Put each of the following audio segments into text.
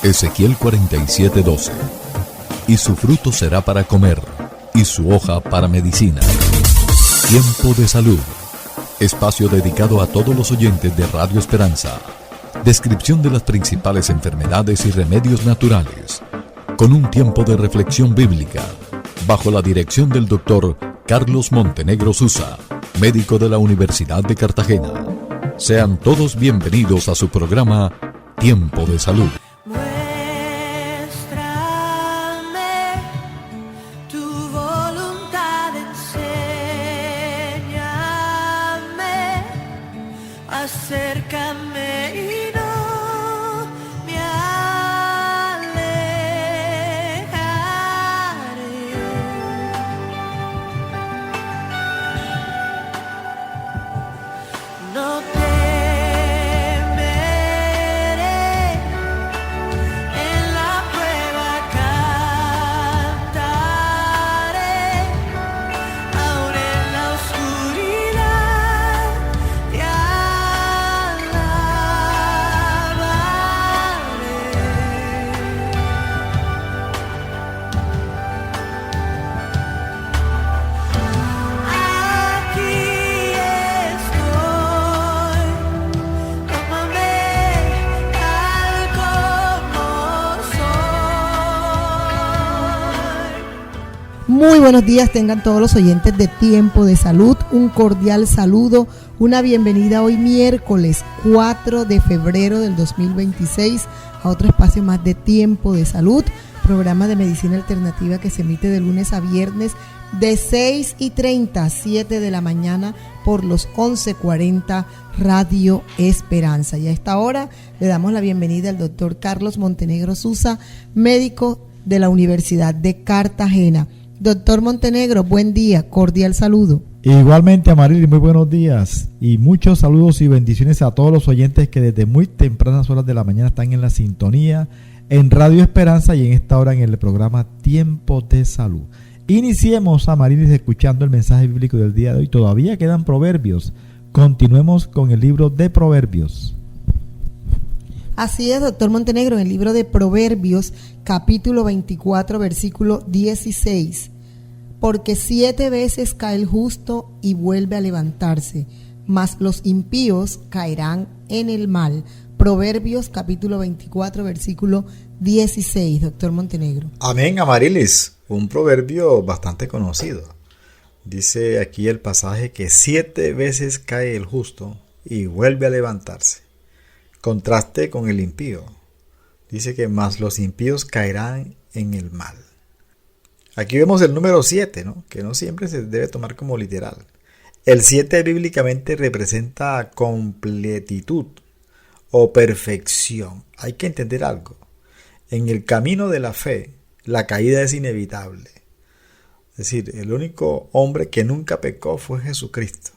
Ezequiel 47:12. Y su fruto será para comer, y su hoja para medicina. Tiempo de salud. Espacio dedicado a todos los oyentes de Radio Esperanza. Descripción de las principales enfermedades y remedios naturales. Con un tiempo de reflexión bíblica. Bajo la dirección del Dr. Carlos Montenegro Susa, médico de la Universidad de Cartagena. Sean todos bienvenidos a su programa Tiempo de Salud. Acércame y no me alejaré. No temeré, en la prueba cantaré, aún en la oscuridad te Muy buenos días tengan todos los oyentes de Tiempo de Salud, un cordial saludo, una bienvenida hoy miércoles 4 de febrero del 2026 a otro espacio más de Tiempo de Salud, programa de medicina alternativa que se emite de lunes a viernes de 6:30 a 7 de la mañana por los 1140 Radio Esperanza. Y a esta hora le damos la bienvenida al doctor Carlos Montenegro Susa, médico de la Universidad de Cartagena. Doctor Montenegro, buen día, cordial saludo. Igualmente, Amarili, muy buenos días y muchos saludos y bendiciones a todos los oyentes que desde muy tempranas horas de la mañana están en la sintonía en Radio Esperanza y en esta hora en el programa Tiempo de Salud. Iniciemos, Amarili, escuchando el mensaje bíblico del día de hoy. Todavía quedan proverbios. Continuemos con el libro de Proverbios. Así es, doctor Montenegro, en el libro de Proverbios, capítulo 24, versículo 16. Porque 7 veces cae el justo y vuelve a levantarse, mas los impíos caerán en el mal. Proverbios, capítulo 24, versículo 16, doctor Montenegro. Amén, Amarilis. Un proverbio bastante conocido. Dice aquí el pasaje que 7 veces cae el justo y vuelve a levantarse. Contraste con el impío. Dice que más los impíos caerán en el mal. Aquí vemos el número 7, ¿no? Que no siempre se debe tomar como literal. El 7 bíblicamente representa completitud o perfección. Hay que entender algo. En el camino de la fe, la caída es inevitable. Es decir, el único hombre que nunca pecó fue Jesucristo.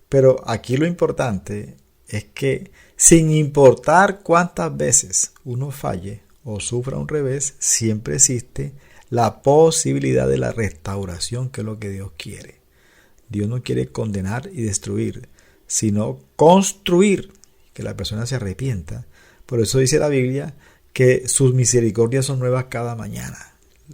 Pero aquí lo importante es que sin importar cuántas veces uno falle o sufra un revés, siempre existe la posibilidad de la restauración, que es lo que Dios quiere. Dios no quiere condenar y destruir, sino construir, que la persona se arrepienta. Por eso dice la Biblia que sus misericordias son nuevas cada mañana.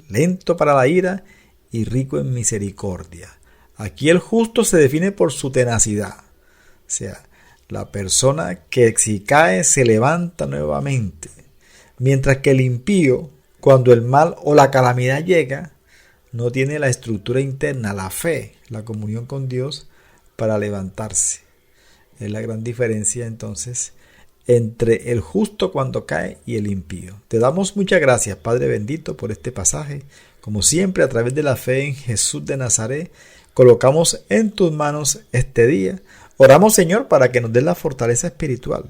Lento para la ira y rico en misericordia. Aquí el justo se define por su tenacidad. O sea, la persona que si cae se levanta nuevamente, mientras que el impío, cuando el mal o la calamidad llega, no tiene la estructura interna, la fe, la comunión con Dios para levantarse. Es la gran diferencia entonces entre el justo cuando cae y el impío. Te damos muchas gracias, Padre bendito, por este pasaje. Como siempre, a través de la fe en Jesús de Nazaret, colocamos en tus manos este día. Oramos, Señor, para que nos des la fortaleza espiritual,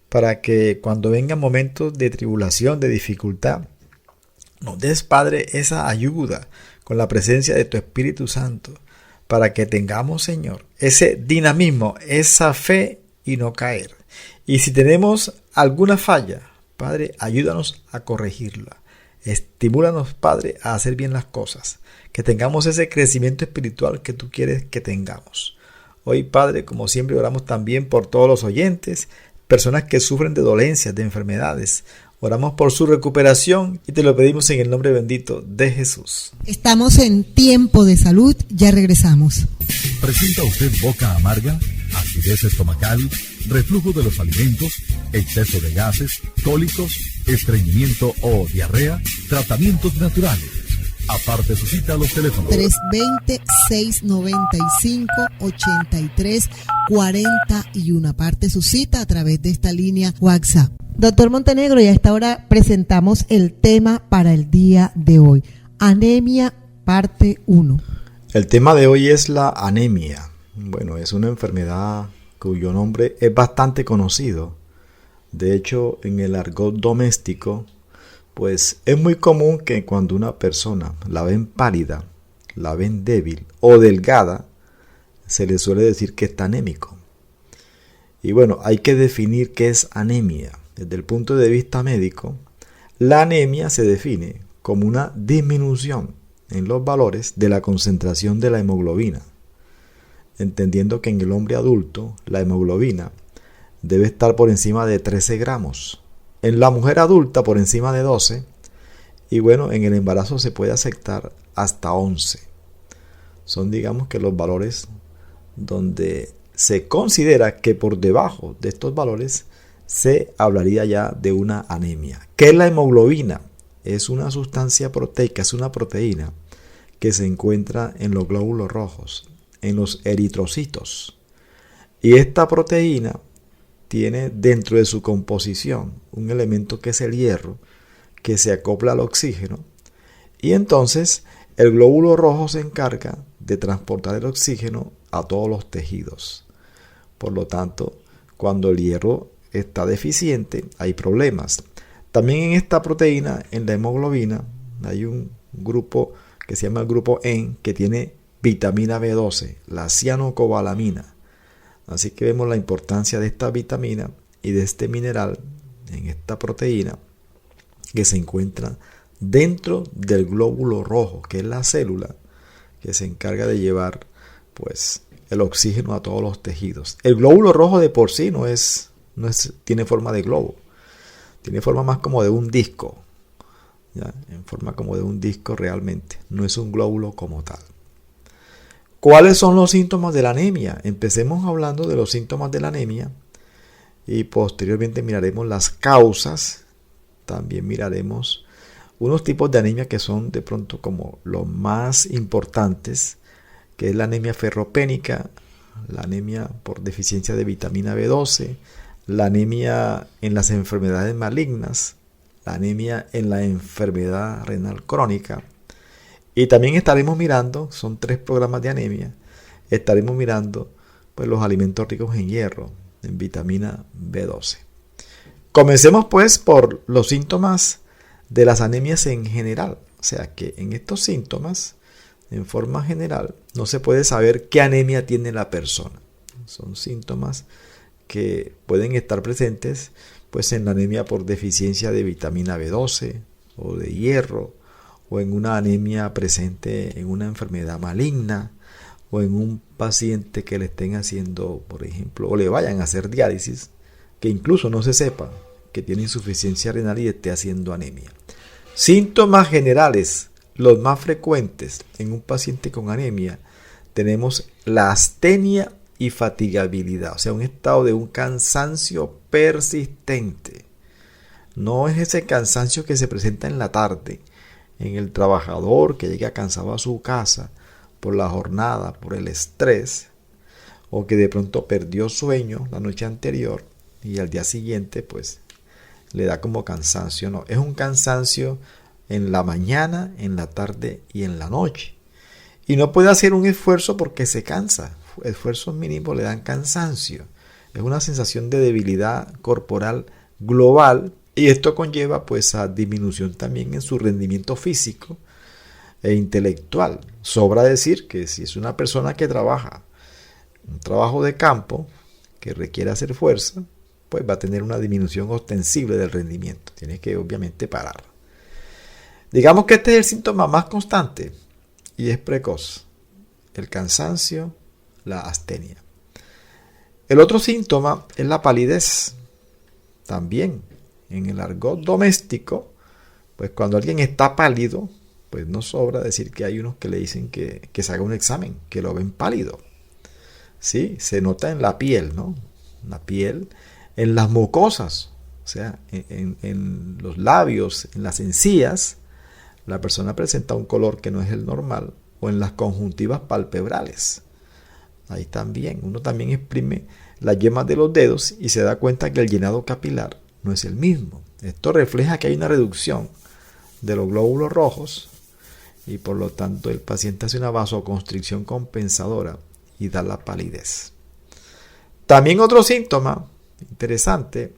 para que cuando vengan momentos de tribulación, de dificultad, nos des, Padre, esa ayuda con la presencia de tu Espíritu Santo, para que tengamos, Señor, ese dinamismo, esa fe y no caer. Y si tenemos alguna falla, Padre, ayúdanos a corregirla. Estimúlanos, Padre, a hacer bien las cosas, que tengamos ese crecimiento espiritual que tú quieres que tengamos. Hoy, Padre, como siempre, oramos también por todos los oyentes, personas que sufren de dolencias, de enfermedades. Oramos por su recuperación y te lo pedimos en el nombre bendito de Jesús. Estamos en Tiempo de Salud, ya regresamos. ¿Presenta usted boca amarga, acidez estomacal, reflujo de los alimentos, exceso de gases, cólicos, estreñimiento o diarrea? Tratamientos naturales. Aparte su cita a los teléfonos 320-695-8341. Aparte su cita a través de esta línea WhatsApp. Doctor Montenegro, y a esta hora presentamos el tema para el día de hoy. Anemia, parte 1. El tema de hoy es la anemia. Bueno, es una enfermedad cuyo nombre es bastante conocido. De hecho, en el argot doméstico, pues es muy común que cuando una persona la ven pálida, la ven débil o delgada, se le suele decir que está anémico. Y bueno, hay que definir qué es anemia. Desde el punto de vista médico, la anemia se define como una disminución en los valores de la concentración de la hemoglobina, entendiendo que en el hombre adulto la hemoglobina debe estar por encima de 13 gramos, en la mujer adulta por encima de 12 y bueno, en el embarazo se puede aceptar hasta 11. Son, digamos, que los valores donde se considera que por debajo de estos valores se hablaría ya de una anemia. ¿Qué es la hemoglobina? Es una sustancia proteica, es una proteína que se encuentra en los glóbulos rojos, en los eritrocitos. Y esta proteína tiene dentro de su composición un elemento que es el hierro, que se acopla al oxígeno. Y entonces el glóbulo rojo se encarga de transportar el oxígeno a todos los tejidos. Por lo tanto, cuando el hierro está deficiente, hay problemas. También en esta proteína, en la hemoglobina, hay un grupo que se llama el grupo EN, que tiene vitamina B12, la cianocobalamina. Así que vemos la importancia de esta vitamina y de este mineral en esta proteína que se encuentra dentro del glóbulo rojo, que es la célula que se encarga de llevar pues el oxígeno a todos los tejidos. El glóbulo rojo de por sí no tiene forma de globo, tiene forma más como de un disco, ¿ya? En forma como de un disco realmente, no es un glóbulo como tal. ¿Cuáles son los síntomas de la anemia? Empecemos hablando de los síntomas de la anemia y posteriormente miraremos las causas. También miraremos unos tipos de anemia que son de pronto como los más importantes, que es la anemia ferropénica, la anemia por deficiencia de vitamina B12, la anemia en las enfermedades malignas, la anemia en la enfermedad renal crónica. Y también estaremos mirando, son 3 programas de anemia, estaremos mirando pues los alimentos ricos en hierro, en vitamina B12. Comencemos pues por los síntomas de las anemias en general. O sea que en estos síntomas, en forma general, no se puede saber qué anemia tiene la persona. Son síntomas que pueden estar presentes pues en la anemia por deficiencia de vitamina B12 o de hierro, o en una anemia presente en una enfermedad maligna, o en un paciente que le estén haciendo, por ejemplo, o le vayan a hacer diálisis, que incluso no se sepa que tiene insuficiencia renal y esté haciendo anemia. Síntomas generales, los más frecuentes en un paciente con anemia, tenemos la astenia y fatigabilidad, o sea, un estado de un cansancio persistente. No es ese cansancio que se presenta en la tarde, en el trabajador que llega cansado a su casa por la jornada, por el estrés, o que de pronto perdió sueño la noche anterior y al día siguiente pues le da como cansancio. No, es un cansancio en la mañana, en la tarde y en la noche. Y no puede hacer un esfuerzo porque se cansa. Esfuerzos mínimos le dan cansancio. Es una sensación de debilidad corporal global. Y esto conlleva pues a disminución también en su rendimiento físico e intelectual. Sobra decir que si es una persona que trabaja un trabajo de campo que requiere hacer fuerza, pues va a tener una disminución ostensible del rendimiento. Tiene que obviamente parar. Digamos que este es el síntoma más constante y es precoz. El cansancio, la astenia. El otro síntoma es la palidez. también en el argot doméstico, pues cuando alguien está pálido, pues no sobra decir que hay unos que le dicen que se haga un examen, que lo ven pálido. Sí, se nota en la piel, ¿no? La piel, en las mucosas, o sea, en los labios, en las encías, la persona presenta un color que no es el normal, o en las conjuntivas palpebrales. Ahí también, uno también exprime las yemas de los dedos y se da cuenta que el llenado capilar no es el mismo. Esto refleja que hay una reducción de los glóbulos rojos y por lo tanto el paciente hace una vasoconstricción compensadora y da la palidez. También otro síntoma interesante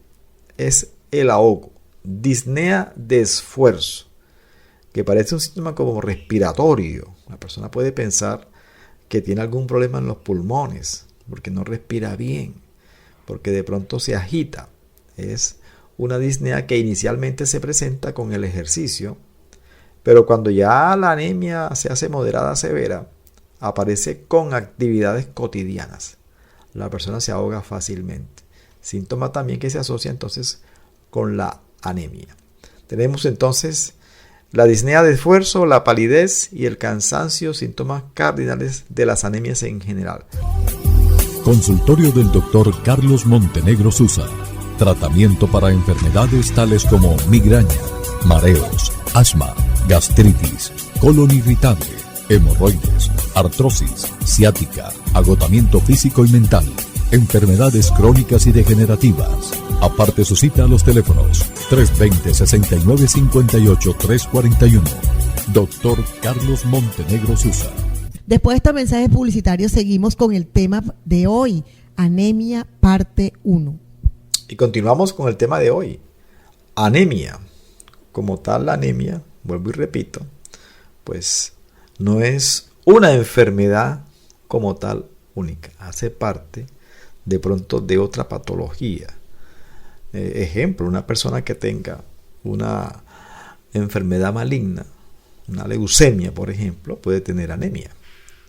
es el ahogo, disnea de esfuerzo, que parece un síntoma como respiratorio. La persona puede pensar que tiene algún problema en los pulmones, porque no respira bien, porque de pronto se agita. Es una disnea que inicialmente se presenta con el ejercicio, pero cuando ya la anemia se hace moderada a severa, aparece con actividades cotidianas. La persona se ahoga fácilmente. Síntoma también que se asocia entonces con la anemia. Tenemos entonces la disnea de esfuerzo, la palidez y el cansancio, síntomas cardinales de las anemias en general. Consultorio del Dr. Carlos Montenegro Susa. Tratamiento para enfermedades tales como migraña, mareos, asma, gastritis, colon irritable, hemorroides, artrosis, ciática, agotamiento físico y mental, enfermedades crónicas y degenerativas. Aparte su cita a los teléfonos 320-6958-341. Dr. Carlos Montenegro Susa. Después de estos mensajes publicitarios seguimos con el tema de hoy, anemia parte 1. Y continuamos con el tema de hoy, anemia. Como tal, la anemia, vuelvo y repito, pues no es una enfermedad como tal única, hace parte de pronto de otra patología. Ejemplo, una persona que tenga una enfermedad maligna, una leucemia, por ejemplo, puede tener anemia.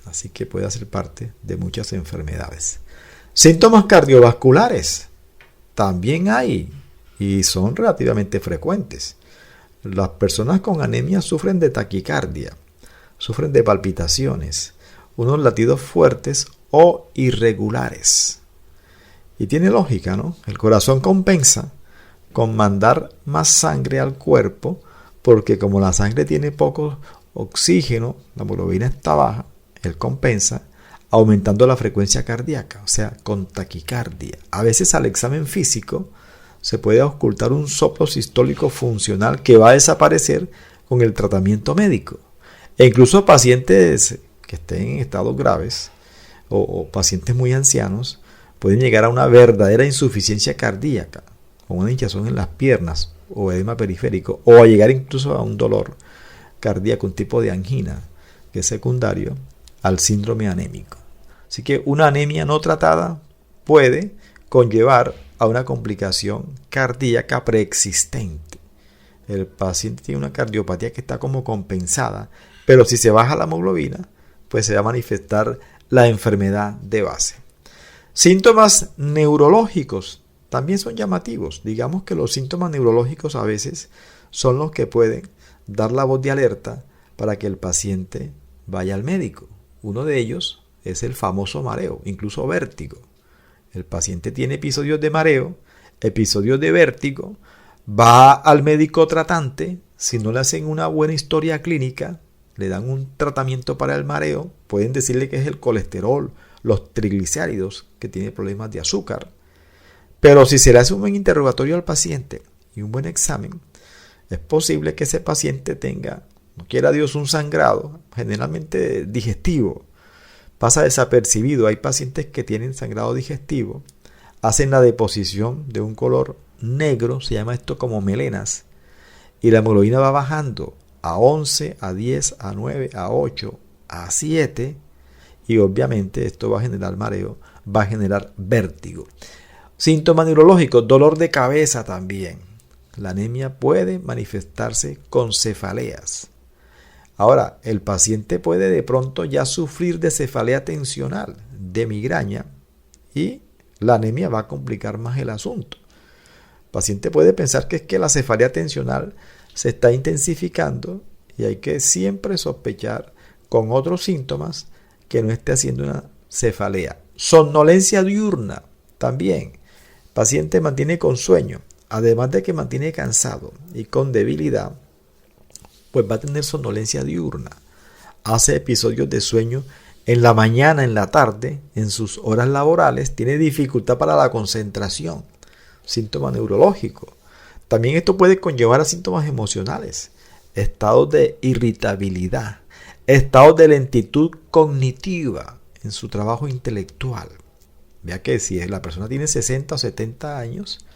Así que puede hacer parte de muchas enfermedades. Síntomas cardiovasculares también hay y son relativamente frecuentes. Las personas con anemia sufren de taquicardia, sufren de palpitaciones, unos latidos fuertes o irregulares. Y tiene lógica, ¿no? El corazón compensa con mandar más sangre al cuerpo porque como la sangre tiene poco oxígeno, la hemoglobina está baja, él compensa aumentando la frecuencia cardíaca, o sea, con taquicardia. A veces al examen físico se puede ocultar un soplo sistólico funcional que va a desaparecer con el tratamiento médico. E incluso pacientes que estén en estados graves o pacientes muy ancianos pueden llegar a una verdadera insuficiencia cardíaca, con una hinchazón en las piernas o edema periférico, o a llegar incluso a un dolor cardíaco, un tipo de angina que es secundario al síndrome anémico. Así que una anemia no tratada puede conllevar a una complicación cardíaca preexistente. El paciente tiene una cardiopatía que está como compensada, pero si se baja la hemoglobina, pues se va a manifestar la enfermedad de base. Síntomas neurológicos también son llamativos. Digamos que los síntomas neurológicos a veces son los que pueden dar la voz de alerta para que el paciente vaya al médico. Uno de ellos es el famoso mareo, incluso vértigo. El paciente tiene episodios de mareo, episodios de vértigo, va al médico tratante, si no le hacen una buena historia clínica, le dan un tratamiento para el mareo, pueden decirle que es el colesterol, los triglicéridos, que tiene problemas de azúcar. Pero si se le hace un buen interrogatorio al paciente y un buen examen, es posible que ese paciente tenga, no quiera Dios, un sangrado, generalmente digestivo. Pasa desapercibido. Hay pacientes que tienen sangrado digestivo, hacen la deposición de un color negro, se llama esto como melenas, y la hemoglobina va bajando a 11, a 10, a 9, a 8, a 7, y obviamente esto va a generar mareo, va a generar vértigo. Síntomas neurológicos, dolor de cabeza también. La anemia puede manifestarse con cefaleas. Ahora, el paciente puede de pronto ya sufrir de cefalea tensional, de migraña, y la anemia va a complicar más el asunto. paciente puede pensar que es que la cefalea tensional se está intensificando y hay que siempre sospechar con otros síntomas que no esté haciendo una cefalea. Somnolencia diurna también. El paciente mantiene con sueño, además de que mantiene cansado y con debilidad, pues va a tener somnolencia diurna. Hace episodios de sueño en la mañana, en la tarde, en sus horas laborales, tiene dificultad para la concentración, síntoma neurológico. También esto puede conllevar a síntomas emocionales, estados de irritabilidad, estados de lentitud cognitiva en su trabajo intelectual. Vea que si la persona tiene 60 o 70 años,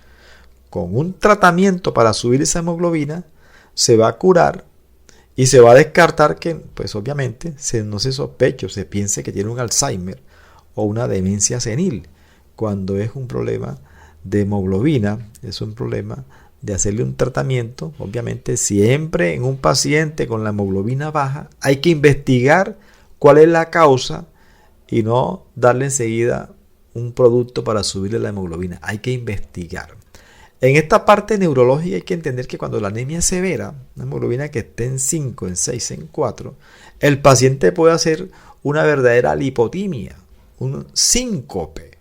con un tratamiento para subir esa hemoglobina, se va a curar y se va a descartar que, pues obviamente, no se sospeche o se piense que tiene un Alzheimer o una demencia senil, cuando es un problema de hemoglobina, es un problema de hacerle un tratamiento. Obviamente, siempre en un paciente con la hemoglobina baja, hay que investigar cuál es la causa y no darle enseguida un producto para subirle la hemoglobina. Hay que investigar. En esta parte neurológica hay que entender que cuando la anemia es severa, una hemoglobina que esté en 5, en 6, en 4, el paciente puede hacer una verdadera lipotimia, un síncope.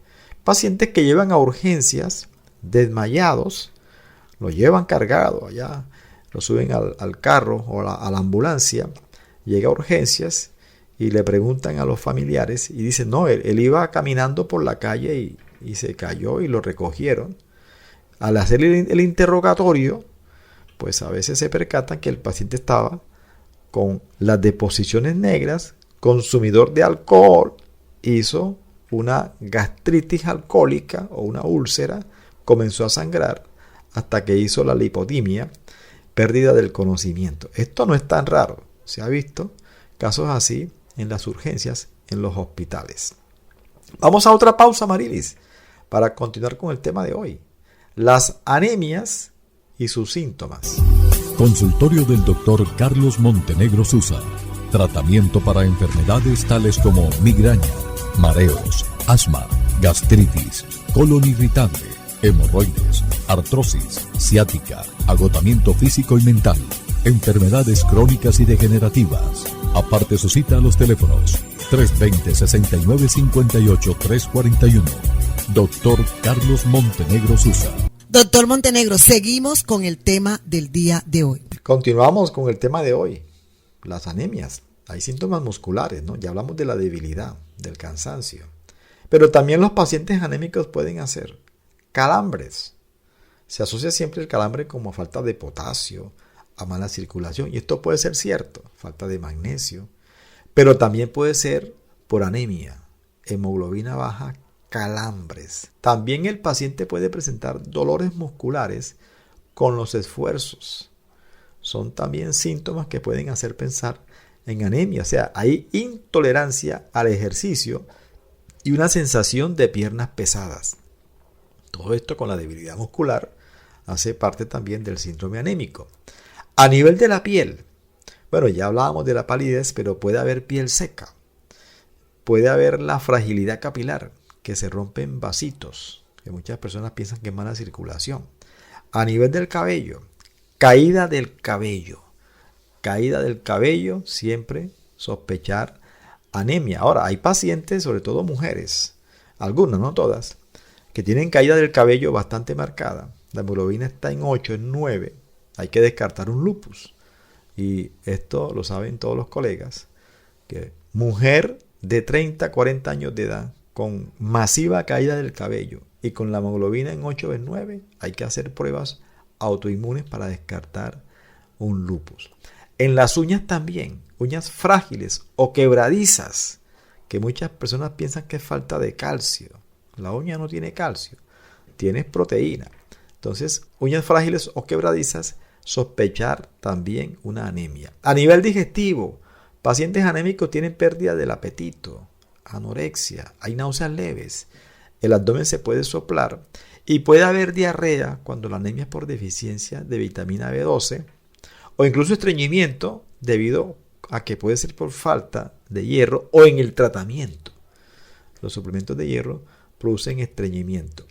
Pacientes que llevan a urgencias desmayados, lo llevan cargado allá, lo suben al carro o a la ambulancia, llega a urgencias y le preguntan a los familiares y dicen, no, él iba caminando por la calle y se cayó y lo recogieron. Al hacer el interrogatorio, pues a veces se percatan que el paciente estaba con las deposiciones negras, consumidor de alcohol, hizo una gastritis alcohólica o una úlcera, comenzó a sangrar hasta que hizo la lipotimia, pérdida del conocimiento. Esto no es tan raro, se ha visto casos así en las urgencias en los hospitales. Vamos a otra pausa, Marilis, para continuar con el tema de hoy. Las anemias y sus síntomas. Consultorio del Dr. Carlos Montenegro Susa. Tratamiento para enfermedades tales como migraña, mareos, asma, gastritis, colon irritable, hemorroides, artrosis, ciática, agotamiento físico y mental, enfermedades crónicas y degenerativas. Aparte su cita a los teléfonos 320-6958-341. Doctor Carlos Montenegro Susa. Doctor Montenegro, seguimos con el tema del día de hoy. Continuamos con el tema de hoy, las anemias. Hay síntomas musculares, ¿no? Ya hablamos de la debilidad, del cansancio. Pero también los pacientes anémicos pueden hacer calambres. Se asocia siempre el calambre como falta de potasio, a mala circulación. Y esto puede ser cierto, falta de magnesio. Pero también puede ser por anemia, hemoglobina baja, calambres. También el paciente puede presentar dolores musculares con los esfuerzos. Son también síntomas que pueden hacer pensar en anemia. O sea, hay intolerancia al ejercicio y una sensación de piernas pesadas. Todo esto con la debilidad muscular hace parte también del síndrome anémico. A nivel de la piel, bueno, ya hablábamos de la palidez, pero puede haber piel seca. Puede haber la fragilidad capilar, que se rompen vasitos, que muchas personas piensan que es mala circulación. A nivel del cabello, caída del cabello. Caída del cabello, siempre sospechar anemia. Ahora, hay pacientes, sobre todo mujeres, algunas, no todas, que tienen caída del cabello bastante marcada. La hemoglobina está en 8, en 9. Hay que descartar un lupus. Y esto lo saben todos los colegas, que mujer de 30, 40 años de edad, con masiva caída del cabello y con la hemoglobina en 8 o en 9, hay que hacer pruebas autoinmunes para descartar un lupus. En las uñas también, uñas frágiles o quebradizas, que muchas personas piensan que es falta de calcio. La uña no tiene calcio, tiene proteína. Entonces, uñas frágiles o quebradizas, sospechar también una anemia. A nivel digestivo, pacientes anémicos tienen pérdida del apetito, anorexia, hay náuseas leves, el abdomen se puede soplar y puede haber diarrea cuando la anemia es por deficiencia de vitamina B12 o incluso estreñimiento debido a que puede ser por falta de hierro o en el tratamiento. Los suplementos de hierro producen estreñimiento.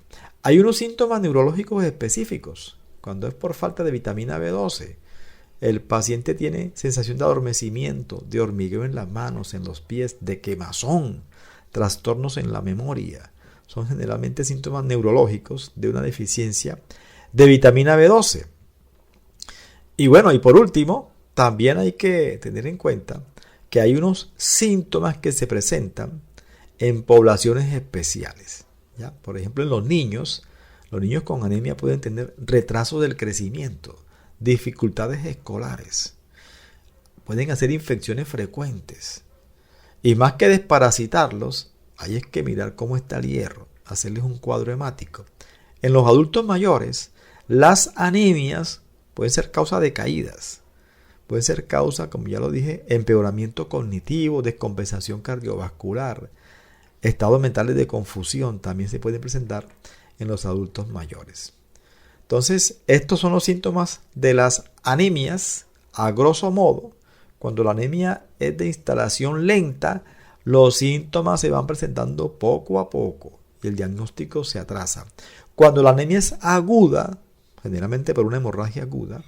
Hay unos síntomas neurológicos específicos. Cuando es por falta de vitamina B12, el paciente tiene sensación de adormecimiento, de hormigueo en las manos, en los pies, de quemazón, trastornos en la memoria. Son generalmente síntomas neurológicos de una deficiencia de vitamina B12. Y bueno, y por último, también hay que tener en cuenta que hay unos síntomas que se presentan en poblaciones especiales, ¿ya? Por ejemplo, en los niños con anemia pueden tener retraso del crecimiento, dificultades escolares, pueden hacer infecciones frecuentes. Y más que desparasitarlos, hay que mirar cómo está el hierro, hacerles un cuadro hemático. En los adultos mayores, las anemias pueden ser causa de caídas, pueden ser causa, como ya lo dije, empeoramiento cognitivo, descompensación cardiovascular, estados mentales de confusión también se pueden presentar en los adultos mayores. Entonces, estos son los síntomas de las anemias, a grosso modo. Cuando la anemia es de instalación lenta, los síntomas se van presentando poco a poco y el diagnóstico se atrasa. Cuando la anemia es aguda, generalmente por una hemorragia aguda,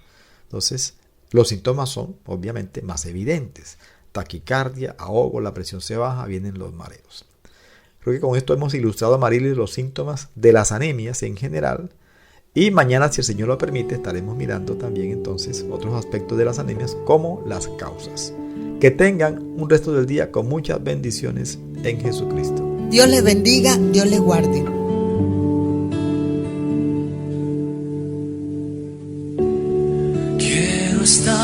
entonces los síntomas son obviamente más evidentes. Taquicardia, ahogo, la presión se baja, vienen los mareos. Creo que con esto hemos ilustrado a Marilis los síntomas de las anemias en general. Y mañana, si el Señor lo permite, estaremos mirando también entonces otros aspectos de las anemias como las causas. Que tengan un resto del día con muchas bendiciones en Jesucristo. Dios les bendiga, Dios les guarde. Quiero estar